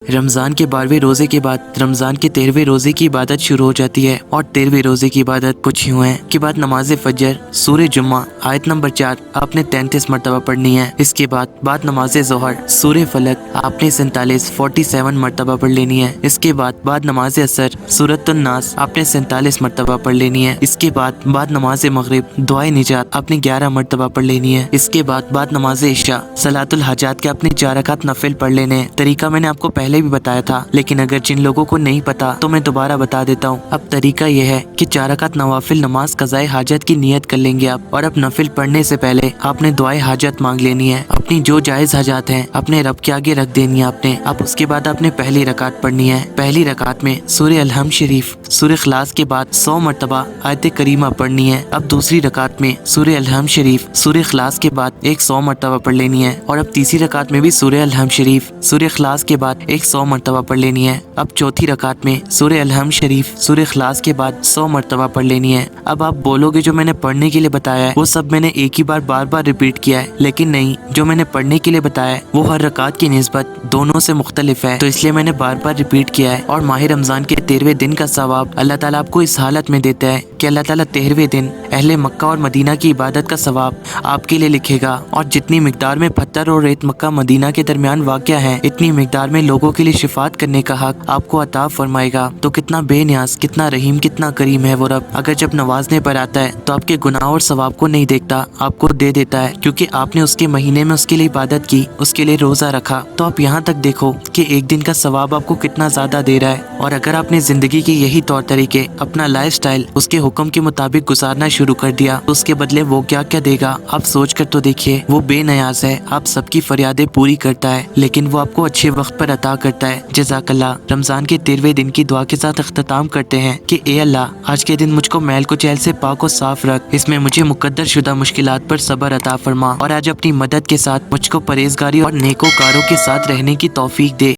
رمضان کے 12ویں روزے کے بعد رمضان کے 13ویں روزے کی عبادت شروع ہو جاتی ہے اور 13ویں روزے کی عبادت کچھ یوں ہے کہ بعد نماز فجر سورہ جمعہ آیت نمبر 4 آپ نے 33 مرتبہ پڑھنی ہے۔ اس کے بعد نماز ظہر سورہ فلق آپ نے 47 مرتبہ پڑھ لینی ہے۔ اس کے بعد نماز عصر سورۃ الناس آپ نے 47 مرتبہ پڑھ لینی ہے۔ اس کے بعد نماز مغرب دعائے نجات آپ نے 11 مرتبہ پڑھ لینی ہے۔ اس کے بعد نماز عشاء صلاۃ الحاجات کے اپنے 4 رکعت نفل پڑھ لینے ہیں۔ طریقہ میں نے آپ کو پہلے بھی بتایا تھا، لیکن اگر جن لوگوں کو نہیں پتا تو میں دوبارہ بتا دیتا ہوں۔ اب طریقہ یہ ہے کہ 4 رکعت نوافل نماز قضائے حاجت کی نیت کر لیں گے آپ، اور اب نفل پڑھنے سے پہلے آپ نے دعائے حاجت مانگ لینی ہے۔ اپنی جو جائز حاجات ہیں اپنے رب کے آگے رکھ دینی ہے آپ نے۔ اب اس کے بعد آپ نے پہلی رکعت پڑھنی ہے۔ پہلی رکعت میں سورہ الحمد شریف سورہ اخلاص کے بعد 100 مرتبہ آیت کریمہ پڑھنی ہے۔ اب دوسری رکعت میں سورہ الحمد شریف سورہ اخلاص کے بعد 100 مرتبہ پڑھ لینی ہے، اور اب تیسری رکعت میں بھی سورہ الحمد شریف سورہ اخلاص کے بعد 100 مرتبہ پڑھ لینی ہے۔ اب چوتھی رکعت میں سورہ الحمد شریف سورہ اخلاص کے بعد 100 مرتبہ پڑھ لینی ہے۔ اب آپ بولو گے جو میں نے پڑھنے کے لیے بتایا ہے وہ سب میں نے ایک ہی بار بار ریپیٹ کیا ہے، لیکن نہیں، جو میں نے پڑھنے کے لیے بتایا ہے وہ ہر رکعت کی نسبت دونوں سے مختلف ہے، تو اس لیے میں نے بار ریپیٹ کیا ہے۔ اور ماہ رمضان کے 13ویں دن کا ثواب اللہ تعالیٰ آپ کو اس حالت میں دیتا ہے کہ اللہ تعالیٰ 13ویں دن اہل مکہ اور مدینہ کی عبادت کا ثواب آپ کے لیے لکھے گا، اور جتنی مقدار میں پتھر اور ریت مکہ مدینہ کے درمیان واقع ہے اتنی مقدار میں لوگوں کے لیے شفاعت کرنے کا حق آپ کو عطا فرمائے گا۔ تو کتنا بے نیاز، کتنا رحیم، کتنا کریم ہے وہ رب۔ اگر جب نوازنے پر آتا ہے تو آپ کے گناہ اور ثواب کو نہیں دیکھتا، آپ کو دے دیتا ہے، کیونکہ آپ نے اس کے مہینے میں اس کے لیے عبادت کی، اس کے لیے روزہ رکھا۔ تو آپ یہاں تک دیکھو کہ ایک دن کا ثواب آپ کو کتنا زیادہ دے رہا ہے، اور اگر آپ نے زندگی کے یہی طور طریقے اپنا لائف سٹائل اس کے حکم کے مطابق گزارنا شروع کر دیا تو اس کے بدلے وہ کیا کیا دے گا آپ سوچ کر تو دیکھیے۔ وہ بے نیاز ہے، آپ سب کی فریادیں پوری کرتا ہے، لیکن وہ آپ کو اچھے وقت پر عطا کرتا ہے۔ جزاک اللہ۔ رمضان کے 13ویں دن کی دعا کے ساتھ اختتام کرتے ہیں کہ اے اللہ، آج کے دن مجھ کو میل کچیل سے پاک و صاف رکھ، اس میں مجھے مقدر شدہ مشکلات پر صبر عطا فرما، اور آج اپنی مدد کے ساتھ مجھ کو پرہیزگاری اور نیکوکاروں کے ساتھ رہنے کی توفیق دے۔